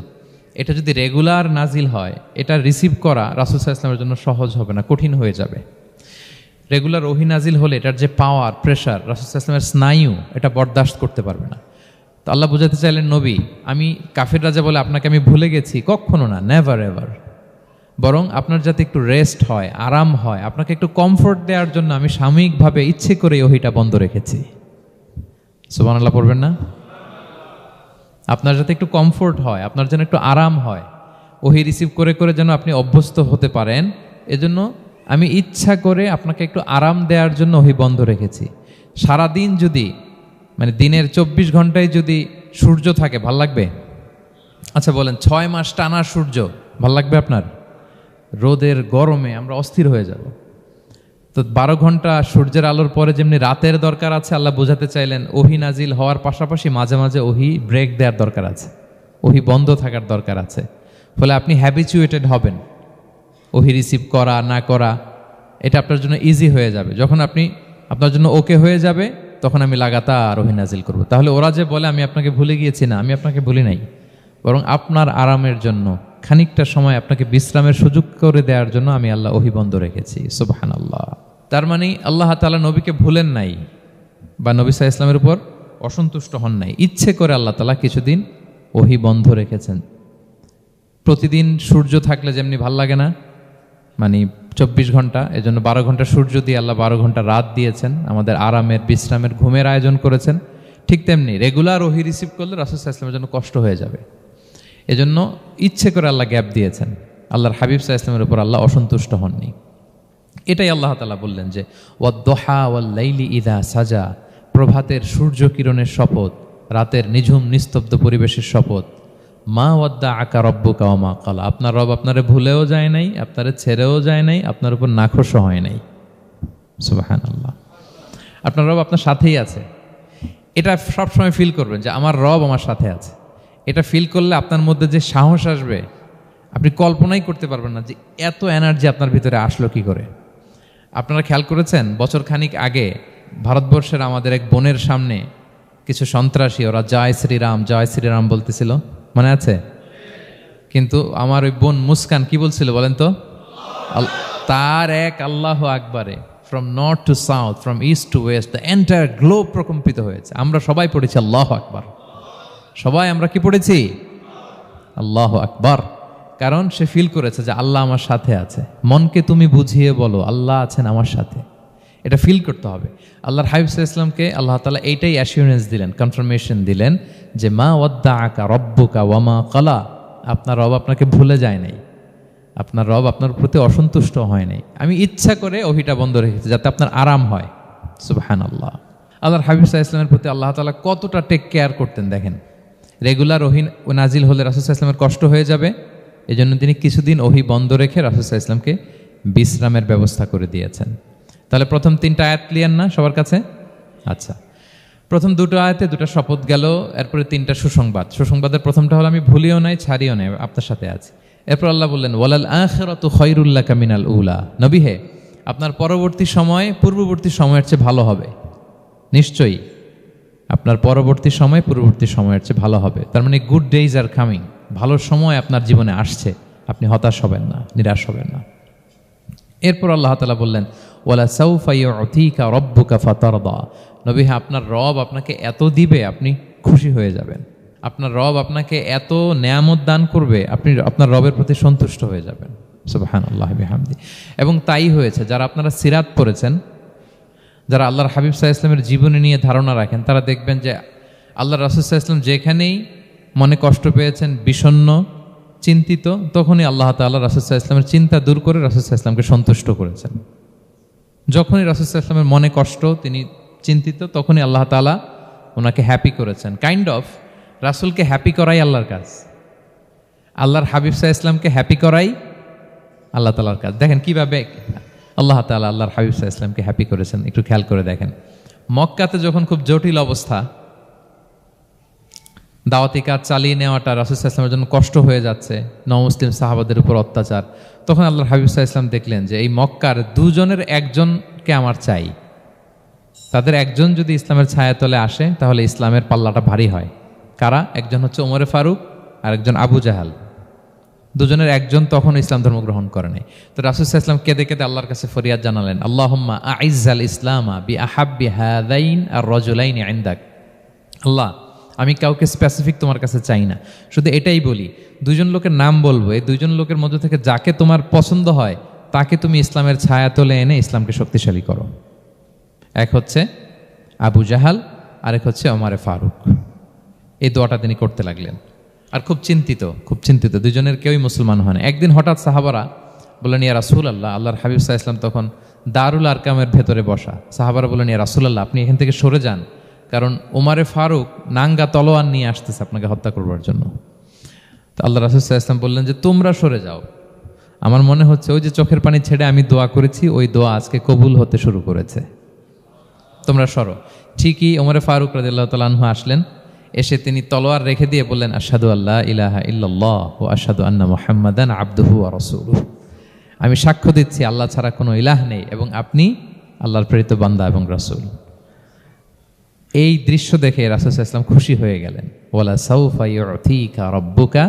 এটা যদি রেগুলার নাজিল হয়, এটা রিসিভ করা রাসূল সাল্লাল্লাহু আলাইহি ওয়াসাল্লামের জন্য সহজ হবে না, কঠিন হয়ে যাবে। রেগুলার ওহি নাজিল হলে এটার যে পাওয়ার, প্রেশার, রাসূল সাল্লাল্লাহু আলাইহি ওয়াসাল্লামের স্নায়ু এটা বরদাস্ত করতে পারবে না। তো আল্লাহ বোঝাতে চাইলেন, নবী, আমি কাফির রাজা বলে আপনাকে আমি ভুলে গেছি, কখনো না, নেভার এভার। বরং আপনার যাতে একটু রেস্ট হয়, আরাম হয়, আপনাকে একটু কমফোর্ট দেওয়ার জন্য আমি সাময়িকভাবে ইচ্ছে করে ওহিটা বন্ধ রেখেছি। সুবহানাল্লাহ পড়বেন না? আপনার যাতে একটু কমফোর্ট হয়, আপনার যেন একটু আরাম হয়, ওহি রিসিভ করে করে যেন আপনি অভ্যস্ত হতে পারেন, এজন্য আমি ইচ্ছা করে আপনাকে একটু আরাম দেওয়ার জন্য ওহি বন্ধ রেখেছি। সারাদিন যদি, মানে দিনের 24 ঘন্টায় যদি সূর্য থাকে, ভাল লাগবে? আচ্ছা বলেন, 6 মাস টানা সূর্য ভাল লাগবে আপনার? রোদের গরমে আমরা অস্থির হয়ে যাব। তো 12 ঘন্টা সূর্যের আলোর পরে যেমনি রাতের দরকার আছে, আল্লাহ বোঝাতে চাইলেন ওহি নাজিল হওয়ার পাশাপাশি মাঝে মাঝে ওহি ব্রেক দেওয়ার দরকার আছে, ওহি বন্ধ থাকার দরকার আছে। ফলে আপনি হ্যাবিচুয়েটেড হবেন, ওহি রিসিভ করা না করা এটা আপনার জন্য ইজি হয়ে যাবে। যখন আপনার জন্য ওকে হয়ে যাবে, তখন আমি লাগাতার ওহি নাজিল করব। তাহলে ওরা যে বলে আমি আপনাকে ভুলে গিয়েছি, না, আমি আপনাকে ভুলি নাই, বরং আপনার আরামের জন্য খানিকটা সময় আপনাকে বিশ্রামের সুযোগ করে দেওয়ার জন্য আমি আল্লাহ ওহি বন্ধ রেখেছি। সুবহানাল্লাহ। তার মানে আল্লাহ তাআলা নবীকে ভুলেন নাই বা নবী সাল্লাল্লাহু আলাইহি ওয়াসাল্লামের উপর অসন্তুষ্ট হন নাই, ইচ্ছে করে আল্লাহ তাআলা কিছুদিন ওহি বন্ধ রেখেছেন। প্রতিদিন সূর্য থাকলে যেমনি ভাল লাগে না, মানে 24 ঘন্টা, এজন্য 12 ঘন্টা সূর্য দিয়ে আল্লাহ 12 ঘন্টা রাত দিয়েছেন, আমাদের আরামের, বিশ্রামের, ঘুমের আয়োজন করেছেন। ঠিক তেমনি রেগুলার ওহি রিসিভ করলে রাসূল সাল্লাল্লাহু আলাইহি ওয়াসাল্লামের জন্য কষ্ট হয়ে যাবে, এজন্য ইচ্ছে করে আল্লাহ গ্যাপ দিয়েছেন। আল্লাহর হাবিব সাল্লাল্লাহু আলাইহি ওয়াসাল্লামের উপর আল্লাহ অসন্তুষ্ট হননি। এটাই আল্লাহ তাআলা বললেন যে ওয়াদ-দুহা ওয়াল-লাইলি ইযা সাজা, প্রভাতের সূর্য কিরণের শপথ, রাতের নিঝুম নিস্তব্ধ পরিবেশের শপথ। মা ওয়াদ্দাআকা রাব্বুকা ওয়া মা ক্বালা, আপনার রব আপনারে ভুলেও যায় নাই, আপনারে ছেড়েও যায় নাই, আপনার উপর নাখোশও হয় নাই। সুবহানাল্লাহ। আপনার রব আপনার সাথেই আছে, এটা সবসময় ফিল করবেন যে আমার রব আমার সাথে আছে। এটা ফিল করলে আপনার মধ্যে যে সাহস আসবে, আপনি কল্পনাই করতে পারবেন না যে এত এনার্জি আপনার ভিতরে আসলো কি করে। আপনারা খেয়াল করেছেন, বছর খানিক আগে ভারতবর্ষের আমাদের এক বোনের সামনে কিছু সন্ত্রাসী, ওরা জয় শ্রীরাম জয় শ্রীরাম বলতেছিল, মনে আছে? কিন্তু আমার ওই বোন মুস্কান কি বলছিল বলেন তো? তার এক আল্লাহ আকবারে from north to south, from east to west, the entire globe প্রকম্পিত হয়েছে। আমরা সবাই পড়েছি আল্লাহ আকবার, সবাই আমরা কি পড়েছি? আল্লাহ আকবার। কারণ সে ফিল করেছে যে আল্লাহ আমার সাথে আছে। মনকে তুমি বুঝিয়ে বলো আল্লাহ আছেন আমার সাথে, এটা ফিল করতে হবে। আল্লাহর হাবিব সাল্লাল্লাহু আলাইহি ওয়াসাল্লামকে আল্লাহ তাআলা এইটাই অ্যাসিউরেন্স দিলেন, কনফার্মেশন দিলেন যে মা ওয়াদ্দাআকা রাব্বুকা ওয়া মা ক্বালা, আপনার রব আপনাকে ভুলে যায় নাই, আপনার রব আপনার প্রতি অসন্তুষ্ট হয় নাই। আমি ইচ্ছা করে ওহিটা বন্ধ রেখেছি যাতে আপনার আরাম হয়। সুবহানাল্লাহ। আল্লাহর হাবিব সাল্লাল্লাহু আলাইহি ওয়াসাল্লামের প্রতি আল্লাহ তাআলা কতটা টেক কেয়ার করতেন দেখেন। রেগুলার ওহি নাজিল হলে রাসূল সাল্লাল্লাহু আলাইহি ওয়াসাল্লামের কষ্ট হয়ে যাবে, এজন্য তিনি কিছুদিন ওহি বন্ধ রেখে রাসূল সাল্লাল্লাহু আলাইহি ওয়াসাল্লামকে বিশ্রামের ব্যবস্থা করে দিয়েছেন। তাহলে প্রথম 3টা আয়াত ক্লিয়ার না সবার কাছে? আচ্ছা, প্রথম 2টো আয়াতে 2টা শপথ গেল, এরপরে 3টা সুসংবাদ। সুসংবাদের প্রথমটা হলো আমি ভুলিও নাই ছাড়িও নাই, আপনার সাথে আছি। এরপর আল্লাহ বললেন ওয়ালাল আখিরাতু খায়রুল লাকা মিনাল উলা, নবী হে, আপনার পরবর্তী সময় পূর্ববর্তী সময়ের চেয়ে ভালো হবে। নিশ্চয়ই আপনার পরবর্তী সময় পূর্ববর্তী সময়ের চেয়ে ভালো হবে। তার মানে গুড ডেইজ আর কামিং, ভালো সময় আপনার জীবনে আসছে, আপনি হতাশ হবেন না, নিরাশ হবেন না। এরপর আল্লাহ তাআলা বললেন ওয়ালা সাউফা ইউতিকা রাব্বুকা ফাতারদা, নবী হ্যাঁ, আপনার রব আপনাকে এত দিবে আপনি খুশি হয়ে যাবেন। আপনার রব আপনাকে এত নেয়ামত দান করবে, আপনি আপনার রবের প্রতি সন্তুষ্ট হয়ে যাবেন। সুবহানাল্লাহ বিহামদি। এবং তাই হয়েছে, যারা আপনারা সিরাত পড়েছেন, যারা আল্লাহর হাবিব সাল্লাল্লাহু আলাইহি ওয়াসাল্লামের জীবনী নিয়ে ধারণা রাখেন, তারা দেখবেন যে আল্লাহর রাসূল সাল্লাল্লাহু আলাইহি ওয়াসাল্লাম যেখানেই মনে কষ্ট পেয়েছেন, বিষণ্ণ, চিন্তিত, তখনই আল্লাহ তাআলা রাসূল সাল্লাল্লাহু আলাইহি ওয়াসাল্লামের চিন্তা দূর করে রাসূল সাল্লাল্লাহু আলাইহি ওয়াসাল্লামকে সন্তুষ্ট করেছেন। যখনই রাসূল সাল্লাল্লাহু আলাইহি ওয়াসাল্লামের মনে কষ্ট, তিনি চিন্তিত, তখনই আল্লাহ তাআলা ওনাকে হ্যাপি করেছেন। কাইন্ড অফ রাসূলকে হ্যাপি করাই আল্লাহর কাজ, আল্লাহর হাবিব সাল্লাল্লাহু আলাইহি ওয়াসাল্লামকে হ্যাপি করাই আল্লাহ তাআলার কাজ। দেখেন কিভাবে আল্লাহ তাআলা আল্লাহর হাবিব সাল্লাল্লাহু আলাইহি ওয়াসাল্লামকে হ্যাপি করেছেন, একটু খেয়াল করে দেখেন। মক্কাতে যখন খুব জটিল অবস্থা, দাওয়াতি কাজ চালিয়ে নেওয়াটা রাসূল সাল্লাল্লাহু আলাইহি ওয়াসাল্লামের জন্য কষ্ট হয়ে যাচ্ছে, নমুসলিম সাহাবাদের উপর অত্যাচার, তখন আল্লাহর হাবিব সাল্লাল্লাহু আলাইহি ওয়াসাল্লাম দেখলেন যে এই মক্কার দুজনের একজনকে আমার চাই, তাদের একজন যদি ইসলামের ছায়াতলে আসে তাহলে ইসলামের পাল্লাটা ভারী হয়। কারা? একজন হচ্ছে ওমরে ফারুক আর একজন আবু জাহাল। দুজনের একজন তখন ইসলাম ধর্ম গ্রহণ করে নাই। তো রাসূল সাল্লাল্লাহু আলাইহি ওয়াসাল্লাম কেঁদে কেঁদে আল্লাহর কাছে ফরিয়াদ জানালেন, আল্লাহুম্মা আইজ্জাল ইসলামা বিআহাব্বি হাযাইন আর রাজুলাইনি ইনদাক। আল্লাহ, আমি কাউকে স্পেসিফিক তোমার কাছে চাই না, শুধু এটাই বলি, দুজন লোকের নাম বলবো, এই দুজন লোকের মধ্যে থেকে যাকে তোমার পছন্দ হয় তাকে তুমি ইসলামের ছায়াতলে এনে ইসলামকে শক্তিশালী করো। এক হচ্ছে আবু জাহাল, আরেক হচ্ছে ওমরে ফারুক। এই দোয়াটা তিনি করতে লাগলেন, আর খুব চিন্তিত, দুজনের কেউই মুসলমান হয় না। একদিন হঠাৎ সাহাবারা বললেন, ইয়া রাসূলুল্লাহ, আল্লাহর হাবিব সাল্লাল্লাহু আলাইহি ওয়াসাল্লাম তখন দারুল আরকামের ভেতরে বসা। সাহাবারা বললেন, ইয়া রাসূলুল্লাহ, আপনি এখান থেকে সরে যান, কারণ ওমরে ফারুক নাঙ্গা তলোয়ার নিয়ে আসতেছে আপনাকে হত্যা করবার জন্য। তো আল্লাহ রাসূল সাল্লাল্লাহু আলাইহি ওয়াসাল্লাম বললেন যে তোমরা সরে যাও, আমার মনে হচ্ছে ওই যে চোখের পানি ছেড়ে আমি দোয়া করেছি, ওই দোয়া আজকে কবুল হতে শুরু করেছে, তোমরা সরো। ঠিকই ওমরে ফারুক রাদিয়াল্লাহু তাআলা আনহু আসলেন, এসে তিনি তলোয়ার রেখে দিয়ে বললেন, আশহাদু আল্লা ইলাহা ইল্লাল্লাহ ওয়া আশহাদু আন্না মুহাম্মাদান আবদুহু ওয়া রাসূলুহু। আমি সাক্ষ্য দিচ্ছি আল্লাহ ছাড়া কোনো ইলাহ নেই এবং আপনি আল্লাহর প্রেরিত বান্দা এবং রাসূল। এই দৃশ্য দেখে রাসূল সাল্লাল্লাহু আলাইহি ওয়াসাল্লাম খুশি হয়ে গেলেন। ওয়ালা সাউফা ইউতিকা রাব্বুকা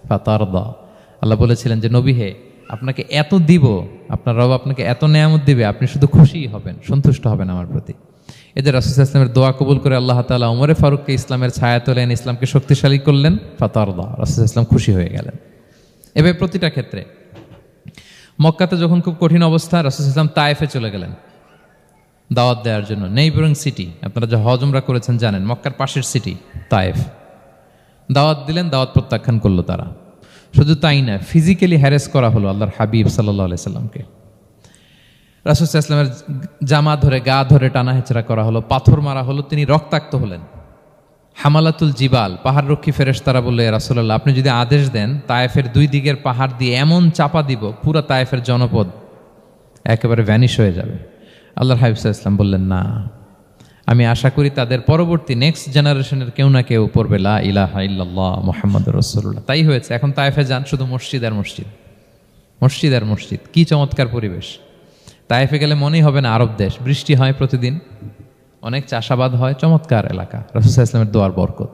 ফাতারদা। আল্লাহ বলেছিলেন যে নবী হে, আপনাকে এত দিব, আপনার রব আপনাকে এত নেয়ামত দিবে, আপনি শুধু খুশিই হবেন, সন্তুষ্ট হবেন আমার প্রতি। এদের রাসূল সাল্লাল্লাহু আলাইহি ওয়াসাল্লামের দোয়া কবুল করে আল্লাহ তাআলা ওমরে ফারুককে ইসলামের ছায়াতলে এনে ইসলামকে শক্তিশালী করলেন। ফাতারদা, রাসূল সাল্লাল্লাহু আলাইহি ওয়াসাল্লাম খুশি হয়ে গেলেন। এভাবে প্রতিটা ক্ষেত্রে। মক্কাতে যখন খুব কঠিন অবস্থা, রাসূল সাল্লাল্লাহু আলাইহি ওয়াসাল্লাম তায়েফে চলে গেলেন দাওয়াত দেওয়ার জন্য। নেইবারিং সিটি, আপনারা যে হজ উমরা করেছেন জানেন, মক্কার পাশের সিটি তায়েফ। দাওয়াত দিলেন, দাওয়াত প্রত্যাখ্যান করলো তারা। শুধু তাই না, ফিজিক্যালি হ্যারেস করা হলো আল্লাহর হাবিব সাল্লাল্লাহু আলাইহি সাল্লামকে। রাসূল সাল্লাল্লাহু আলাইহি ওয়াসাল্লামের জামা ধরে, গা ধরে টানা হেঁচড়া করা হলো, পাথর মারা হলো, তিনি রক্তাক্ত হলেন। হামালাতুল জিবাল, পাহাড়রক্ষী ফেরেশতারা বলল, ইয়া রাসূলুল্লাহ, আপনি যদি আদেশ দেন তায়েফের দুই দিকের পাহাড় দিয়ে এমন চাপা দিব, পুরো তায়েফের জনপদ একেবারে ভ্যানিশ হয়ে যাবে। আল্লাহর হাবিব সাল্লাল্লাহু আলাইহি ওয়াসাল্লাম বললেন, না, আমি আশা করি তাদের পরবর্তী নেক্সট জেনারেশনের কেউ না কেউ পড়বে লা ইলাহা ইল্লাল্লাহ মুহাম্মাদুর রাসূলুল্লাহ। তাই হয়েছে। এখন তায়েফে যান, শুধু মসজিদ আর মসজিদ, মসজিদ আর মসজিদ। কি চমৎকার পরিবেশ! তায়েফে গেলে মনেই হবে না আরব দেশ। বৃষ্টি হয় প্রতিদিন, অনেক চাষাবাদ হয়, চমৎকার এলাকা। রাসূল সাল্লাল্লাহু আলাইহি ওয়াসাল্লামের দোয়ার বরকত।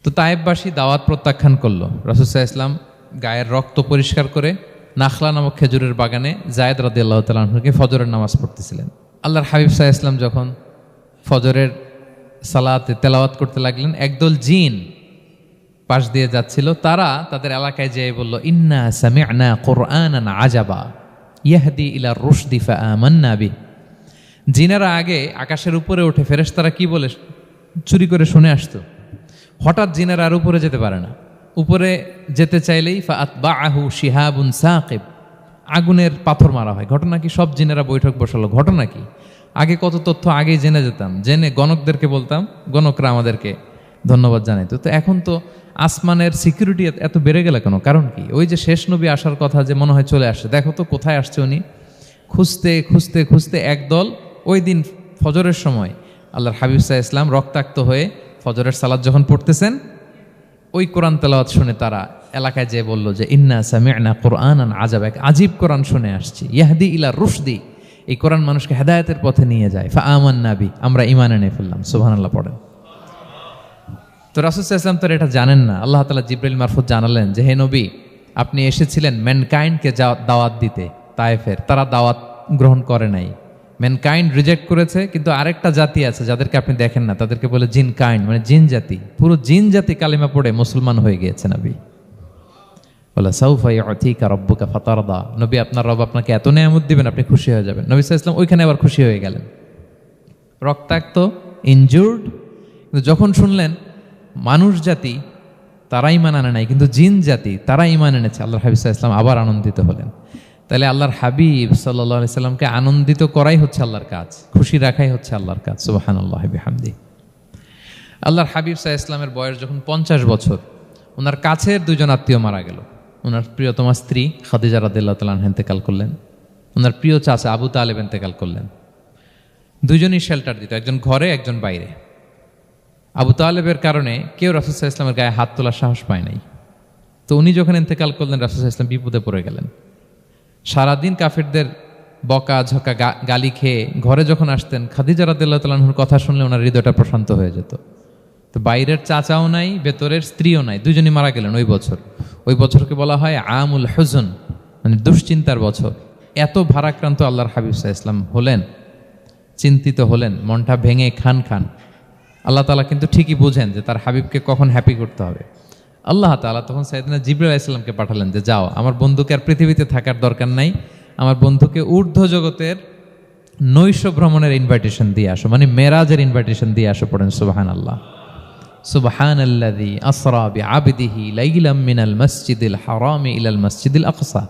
তো তায়েফবাসী দাওয়াত প্রত্যাখ্যান করলো। রাসূল সাল্লাল্লাহু আলাইহি ওয়াসাল্লাম গায়ের রক্ত পরিষ্কার করে নাখলা নামক খেজুরের বাগানে যায়েদ রাদিয়াল্লাহু তাআলা আনহুকে ফজরের নামাজ পড়তেছিলেন। আল্লাহর হাবিব সাল্লাল্লাহু আলাইহি ওয়াসাল্লাম যখন ফজরের সালাতে তেলাওয়াত করতে লাগলেন, একদল জিন পাশ দিয়ে যাচ্ছিল। তারা তাদের এলাকায় যেয়ে বলল, ইন্না সামি'না কুরআনান আজাবা ইয়াহদি ইলা রুশদি ফাআমান্না বিহি। জিনেরা আগে আকাশের উপরে উঠে ফেরেশতারা কি বলে চুরি করে শুনে আসতো। হঠাৎ জিনেরা আর উপরে যেতে পারে না, উপরে যেতে চাইলেই ফাআতবাআহু শিহাবুন সাকিব, আগুনের পাথর মারা হয়। ঘটনা কি? সব জিনেরা বৈঠক বসালো। ঘটনা কি? আগে কত তথ্য আগেই জেনে যেতাম, জেনে গণকদেরকে বলতাম, গণকরা আমাদেরকে ধন্যবাদ জানাইতো। তো এখন তো আসমানের সিকিউরিটি এত বেড়ে গেল কেন? কারণ কি? ওই যে শেষ নবী আসার কথা যে মনে হয় চলে আসছে, দেখো তো কোথায় আসছে উনি। খুঁজতে খুঁজতে খুঁজতে একদল ওই দিন ফজরের সময় আল্লাহর হাবিব সাল্লাল্লাহু আলাইহি ওয়াসাল্লাম রক্তাক্ত হয়ে ফজরের সালাত যখন পড়তেছেন, ওই কোরআন তেলাওয়াত শুনে তারা এলাকায় যেয়ে বলল যে ইন্না সামি'না কুরআনান আজাব, এক আজীব কোরআন শুনে আসছি, ইয়াহদি ইলা রুশদি, এই কোরআন মানুষকে হেদায়েতের পথে নিয়ে যায়। ফাআমান্না বিহি, আমরা ঈমান এনে ফেললাম। সুবহানাল্লাহ পড়েন। তো রাসূল সাল্লাল্লাহু আলাইহি ওয়াসাল্লাম তো এটা জানেন না। আল্লাহ তাআলা জিবরাইল মারফত জানালেন যে হে নবী, আপনি এসেছিলেন ম্যানকাইন্ডকে দাওয়াত দিতে। তায়েফের তারা দাওয়াত গ্রহণ করে নাই, ম্যানকাইন্ড রিজেক্ট করেছে। কিন্তু আরেকটা জাতি আছে যাদেরকে আপনি দেখেন না, তাদেরকে বলে জিন কাইন্ড, মানে জিন জাতি। পুরো জিন জাতি কালিমা পড়ে মুসলমান হয়ে গিয়েছে নবী। ওয়ালা সাউফা ইউতিকা রাব্বুকা ফাতারদা, নবী আপনার রব আপনাকে এত নেয়ামত দিবেন আপনি খুশি হয়ে যাবেন। নবী সাল্লাল্লাহু আলাইহি ওয়াসাল্লাম ওইখানে আবার খুশি হয়ে গেলেন, রক্তাক্ত, ইনজুর্ড। কিন্তু যখন শুনলেন মানুষ জাতি তারা ঈমান আনে নাই, কিন্তু জিন জাতি তারা ঈমান এনেছে, আল্লাহর হাবিব সাল্লাল্লাহু আলাইহি ওয়াসাল্লাম আবার আনন্দিত হলেন। তাহলে আল্লাহর হাবিব সাল্লাল্লাহু আলাইহি সাল্লামকে আনন্দিত করাই হচ্ছে আল্লাহর কাজ, খুশি রাখাই হচ্ছে আল্লাহর কাজ। সুবহানাল্লাহি বিহামদি। আল্লাহর হাবিব সাল্লাল্লাহু আলাইহি ওয়াসাল্লামের বয়স যখন 50 বছর, ওনার কাছের দুজন আত্মীয় মারা গেল। ওনার প্রিয়তমা স্ত্রী খাদিজা রাদিয়াল্লাহু তাআলা আনহা ইন্তেকাল করলেন, ওনার প্রিয় চাচা আবু তালেব ইন্তেকাল করলেন। দুজনই শেল্টার দিত, একজন ঘরে একজন বাইরে। আবু তালেবের কারণে কেউ রাসূল সাল্লাল্লাহু আলাইহি ওয়াসাল্লামের গায়ে হাত তোলার সাহস পায় নাই। তো উনি যখন ইন্তেকাল করলেন রাসূল সাল্লাল্লাহু আলাইহি ওয়াসাল্লাম বিপদে পড়ে গেলেন। সারাদিন কাফেরদের বকা ঝকা গালি খেয়ে ঘরে যখন আসতেন, খাদিজা রাদিয়াল্লাহু তাআলা আনহার কথা শুনলে ওনার হৃদয়টা প্রশান্ত হয়ে যেত। তো বাইরের চাচাও নাই, ভেতরের স্ত্রীও নাই, দুজনই মারা গেলেন ওই বছর। ওই বছরকে বলা হয় আমুল হুজন, মানে দুশ্চিন্তার বছর। এত ভারাক্রান্ত আল্লাহর হাবিব সাল্লাল্লাহু আলাইহি ওয়াসাল্লাম হলেন, চিন্তিত হলেন, মনটা ভেঙে খান খান। আল্লাহ তাআলা কিন্তু ঠিকই বুঝেন যে তার হাবিবকে কখন হ্যাপি করতে হবে। আল্লাহ তাআলা তখন সাইয়েদনা জিবরাইল আলাইহিস সালামকে পাঠালেন যে যাও, আমার বন্ধুকে আর পৃথিবীতে থাকার দরকার নাই, আমার বন্ধুকে ঊর্ধ্ব জগতের নৈশ ভ্রমণের ইনভাইটেশন দিয়ে আসো, মানে মেরাজের ইনভাইটেশন দিয়ে আসো। পড়েন সুবহানাল্লাহ। সুবহানাল্লাযী আসরা বিআবদিহি লাইলাম মিনাল মাসজিদিল হারামি ইলাল মাসজিদিল আকসা,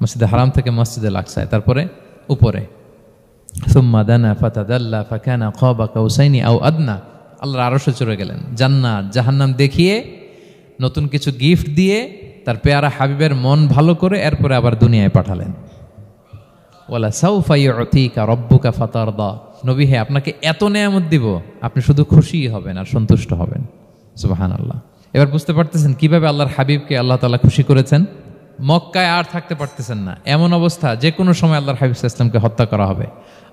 মসজিদে হারাম থেকে মসজিদুল আকসায়, তারপরে উপরে। সুম্মা দানা ফাতাদাল্লা ফাকানা কাবা কাউসাইনি আও আদনা, আল্লাহর আরশে চড়ে গেলেন, জান্নাত জাহান্নাম দেখিয়ে, নতুন কিছু গিফট দিয়ে, তার পেয়ারা হাবিবের মন ভালো করে এরপরে আবার দুনিয়ায় পাঠালেন। ওয়ালা সাউফা ইউতিকা রাব্বুকা ফাতারদা, নবী হে আপনাকে এত নেয়ামত দিব আপনি শুধু খুশিই হবেন আর সন্তুষ্ট হবেন। সুবহানাল্লাহ। এবার বুঝতে পারতেছেন কিভাবে আল্লাহর হাবিবকে আল্লাহ তাআলা খুশি করেছেন। মক্কায় আর থাকতে পারতেছেন না, এমন অবস্থা যে কোনো সময় আল্লাহর হাবিব সাল্লাল্লাহু আলাইহি ওয়াসাল্লামকে হত্যা করা হবে।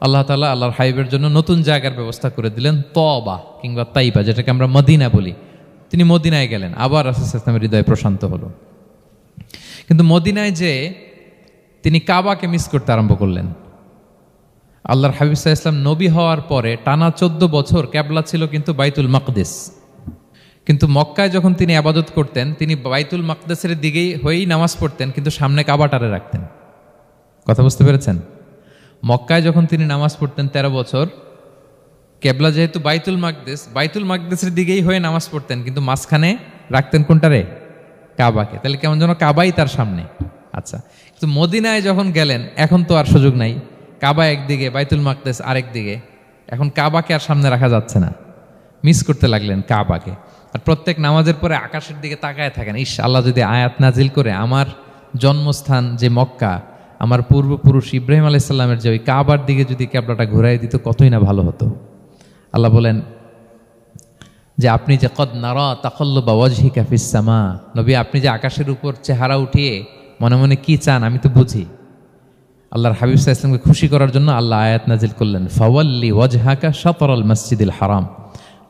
আল্লাহ তাআলা আল্লাহর হাবিবের জন্য নতুন জায়গার ব্যবস্থা করে দিলেন, তওবা কিংবা তাইবা, যেটাকে আমরা মদিনা বলি। তিনি মদিনায় গেলেন, আবার রাসূল সাল্লাল্লাহু আলাইহি ওয়াসাল্লামের হৃদয় প্রশান্ত হলো। কিন্তু মদিনায় যে তিনি কাবাকে মিস করতে আরম্ভ করলেন। আল্লাহর হাবিব সাল্লাল্লাহু আলাইহি ওয়াসাল্লাম নবী হওয়ার পরে টানা 14 বছর কিবলা ছিল কিন্তু বাইতুল মাকদিস। কিন্তু মক্কায় যখন তিনি ইবাদত করতেন, তিনি বাইতুল মাকদিসের দিকেই হয়েই নামাজ পড়তেন, কিন্তু সামনে কাবাটারে রাখতেন। কথা বুঝতে পেরেছেন? মক্কায় যখন তিনি নামাজ পড়তেন 13 বছর, কিবলা যেহেতু বাইতুল মাকদিসের দিকেই হয়ে নামাজ পড়তেন, কিন্তু মাঝখানে রাখতেন কোনটারে? কাবাকে। তাহলে কেমন যেন কাবাই তার সামনে। আচ্ছা, কিন্তু মদিনায় যখন গেলেন এখন তো আর সুযোগ নাই, কাবা একদিকে, বাইতুল মাকদিস আরেক দিকে, এখন কাবাকে আর সামনে রাখা যাচ্ছে না, মিস করতে লাগলেন কাবাকে। আর প্রত্যেক নামাজের পরে আকাশের দিকে তাকায় থাকেন, ইস আল্লাহ যদি আয়াত নাজিল করে আমার জন্মস্থান যে মক্কা, আমার পূর্বপুরুষ ইব্রাহিম আলাইহিস সালামের যে ওই কাবার দিকে যদি কিবলাটা ঘুরাই দিত কতই না ভালো হতো। আল্লাহ বলেন যে আপনি যে কদ নারা তাকাল্লুবা ওয়াজহিকা ফিস সামা, নবী আপনি যে আকাশের উপর চেহারা উঠিয়ে মনে মনে কি চান আমি তো বুঝি। আল্লাহর হাবিব সাল্লাল্লাহু আলাইহি ওয়াসাল্লামকে খুশি করার জন্য আল্লাহ আয়াত নাজিল করলেন, ফাওয়াল্লি ওয়াজহাকা শাতরাল মাসজিদিল হারাম।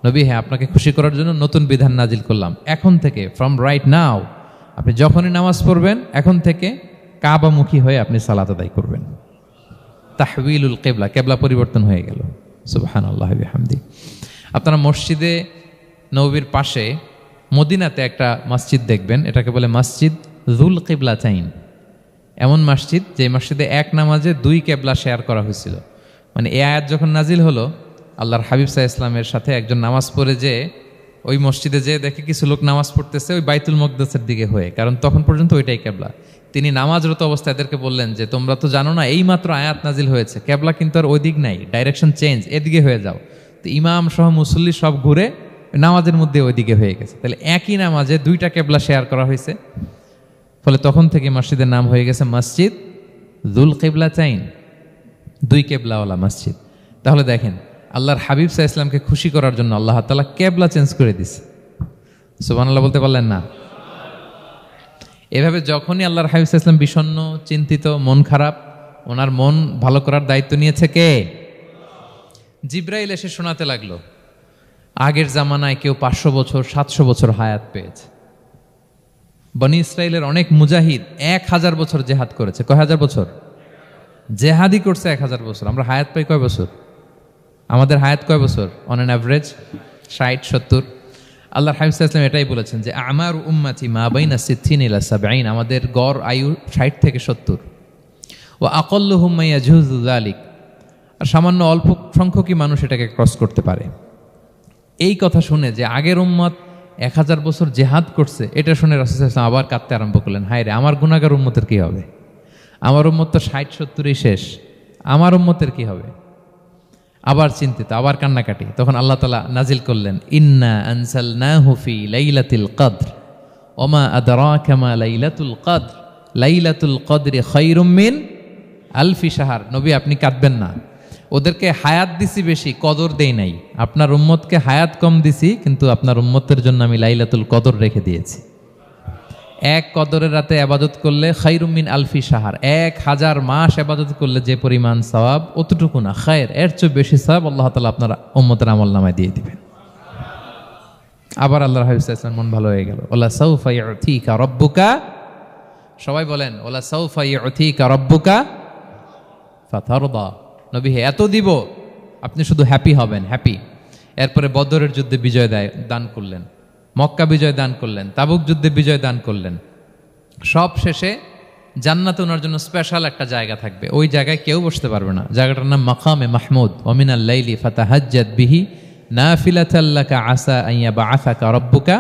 নবী হ্যাঁ, আপনাকে খুশি করার জন্য নতুন বিধান নাজিল করলাম, এখন থেকে ফ্রম রাইট নাও আপনি যখনই নামাজ পড়বেন এখন থেকে কাবামুখী হয়ে আপনি সালাত আদায় করবেন। তাহউইলুল কিবলা, কিবলা পরিবর্তন হয়ে গেল। সুবহানাল্লাহি বিহামদি। আপনারা মসজিদে নববীর পাশে মদিনাতে একটা মসজিদ দেখবেন, এটাকে বলে মসজিদ যুল কিবলাতাইন। এমন মসজিদ যে মসজিদে এক নামাজে 2 কিবলা শেয়ার করা হয়েছিল। মানে এই আয়াত যখন নাজিল হলো, আল্লাহর হাবিব সাল্লাল্লাহু আলাইহি ওয়াসাল্লামের সাথে একজন নামাজ পড়ে যে ওই মসজিদে যে দেখে কিছু লোক নামাজ পড়তেছে ওই বাইতুল মাকদিসের দিকে হয়ে, কারণ তখন পর্যন্ত ওইটাই কিবলা। তিনি নামাজরত অবস্থায় এদেরকে বললেন যে তোমরা তো জানো না এই মাত্র আয়াত নাজিল হয়েছে, কিবলা কিন্তু আর ওই দিক নাই, ডাইরেকশন চেঞ্জ, এদিকে হয়ে যাও। তো ইমাম সহ মুসল্লি সব ঘুরে নামাজের মধ্যে ওইদিকে হয়ে গেছে। তাহলে একই নামাজে 2টা কিবলা শেয়ার করা হয়েছে, ফলে তখন থেকে মসজিদের নাম হয়ে গেছে মসজিদ যুল কিবলাতাইন, 2 কিবলাওয়ালা মসজিদ। তাহলে দেখেন আল্লাহর হাবিব সাল্লাল্লাহু আলাইহি ওয়াসাল্লামকে খুশি করার জন্য আল্লাহ তাআলা কিবলা চেঞ্জ করে দিয়েছে। সুবহানাল্লাহ বলতে পারলেন না? এভাবে যখনই আল্লাহর হাবিব সাল্লাল্লাহু আলাইহি ওয়াসাল্লাম বিষণ্ণ, চিন্তিত, মন খারাপ, ওনার মন ভালো করার দায়িত্ব নিয়েছে কে? জিবরাইল এসে শোনাতে লাগলো আগের জামানায় কেউ 500 বছর 700 বছর হায়াত পেয়েছে। বনি ইসরাইলের অনেক মুজাহিদ 1000 বছর জেহাদ করেছে। কয় হাজার বছর? জেহাদই করছে 1000 বছর। আমরা হায়াত পাই কয় বছর? আমাদের হায়াত কয় বছর অন অ্যান অ্যাভারেজ? 60-70। আল্লাহর হাবিব সাল্লাল্লাহু আলাইহি ওয়াসাল্লাম এটাই বলেছেন যে আমার উম্মতি মা বাইনা সিত্তিন ইলা সাবঈন, আমাদের গড় আয়ু 60 থেকে 70। ওয়া আকাল্লুহুম মা ইয়াজুযু যালিক, আর সামান্য অল্প সংখ্যকই মানুষ এটাকে ক্রস করতে পারে। এই কথা শুনে যে আগের উম্মত 1000 বছর জিহাদ করছে, এটা শুনে রাসূল সাল্লাল্লাহু আলাইহি ওয়াসাল্লাম আবার কাঁদতে আরম্ভ করলেন, হায় রে আমার গুনাহগার উম্মতের কি হবে, আমার উম্মত তো 60-70ই শেষ, আমার উম্মতের কি হবে। আবার চিন্তিত, আবার কান্নাকাটি। তখন আল্লাহ তাআলা নাজিল করলেন, ইন্না আনসালনাহু ফি লাইলাতিল কদর ওমা আদরাকা মা লাইলাতুল কদর লাইলাতুল কদরি খায়রুম মিন আলফি শাহর। নবী আপনি কাঁদবেন না, ওদেরকে হায়াত দিছি বেশি, কদর দেই নাই। আপনার উম্মতকে হায়াত কম দিছি, কিন্তু আপনার উম্মতের জন্য আমি লাইলাতুল কদর রেখে দিয়েছি। এক কদরের রাতে আবাদত করলে খায়রুম মিন আলফি শাহর, 1000 মাস আবাদত করলে যে পরিমাণ সওয়াব, অতটুকু না, খায়ের, এর চেয়ে বেশি সওয়াব আল্লাহ তাআলা আপনার উম্মতের আমলনামায় দিয়ে দিবেন। আবার আল্লাহর হাবিব সাল্লাল্লাহু আলাইহি ওয়াসাল্লাম মন ভালো হয়ে গেল। ওয়ালা সাউফা ইউতিকা রাব্বুকা, সবাই বলেন ওয়ালা সাউফা ইউতিকা রাব্বুকা ফাতারদা। নবী হে এত দিব, আপনি শুধু হ্যাপি হবেন, হ্যাপি। এরপরে বদরের যুদ্ধে বিজয় দান করলেন, মক্কা বিজয় দান করলেন, তাবুক যুদ্ধে বিজয় দান করলেন। সব শেষে জান্নাতে ওনার জন্য স্পেশাল একটা জায়গা থাকবে, ওই জায়গায় কেউ বসতে পারবে না। জায়গাটার নাম মাকামে মাহমুদ। ওমিনাল লাইলি ফাতাহাজ্জাদ বিহি নাফিলাতাল লাকা আসা আন ইয়াবআসাকা রাব্বুকা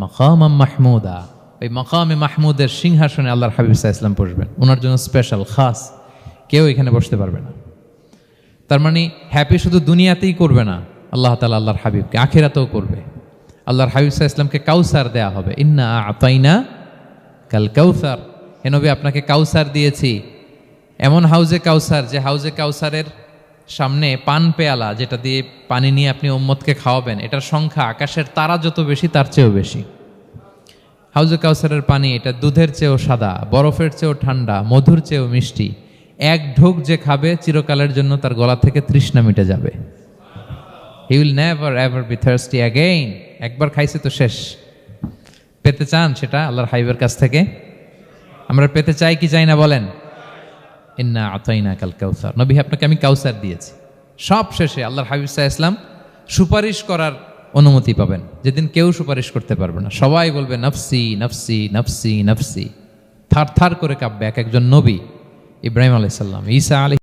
মাকামাম মাহমুদা। ওই মাকামে মাহমুদের সিংহাসনে আল্লাহর হাবিব সাল্লাল্লাহু আলাইহি ওয়াসাল্লাম বসবেন, ওনার জন্য স্পেশাল, খাস, কেউ এখানে বসতে পারবে না। তার মানে হ্যাপি শুধু দুনিয়াতেই করবে না আল্লাহ তাআলা, আল্লাহর হাবিবকে আখিরাতেও করবে। আল্লাহর হাবিব সাল্লাল্লাহু আলাইহি ওয়াসাল্লামকে কাউসার দেয়া হবে, ইন্না আতাইনা কাল কাউসার। হে নবী আপনাকে কাউসার দিয়েছি, এমন হাউজে কাউসার যে হাউজে কাউসারের সামনে পান পেয়ালা, যেটা দিয়ে পানি নিয়ে আপনি উম্মতকে খাওয়াবেন, এটার সংখ্যা আকাশের তারা যত বেশি তার চেয়েও বেশি। হাউজে কাউসারের পানি এটা দুধের চেয়েও সাদা, বরফের চেয়েও ঠান্ডা, মধুর চেয়েও মিষ্টি। এক ঢোক যে খাবে চিরকালের জন্য তার গলা থেকে তৃষ্ণা মিটে যাবে। He will never ever be thirsty again. একবার খাইছে তো শেষ। পেতে চান সেটা আল্লাহর হাবিবের কাছ থেকে? আমরা পেতে চাই কি চাই না বলেন? ইন্না আতাইনা কাল কাউসার। নবী আপনাকে আমি কাউসার দিয়েছি। সব শেষে আল্লাহর হাবিব সাল্লাল্লাহু আলাইহি ওয়াসাল্লাম সুপারিশ করার অনুমতি পাবেন, যেদিন কেউ সুপারিশ করতে পারবে না। সবাই বলবে নফসি নফসি নফসি নফসি, থার থার করে কাঁপবে এক একজন নবী। ইব্রাহিম আলাইহিস সালাম, ঈসা আলাইহিস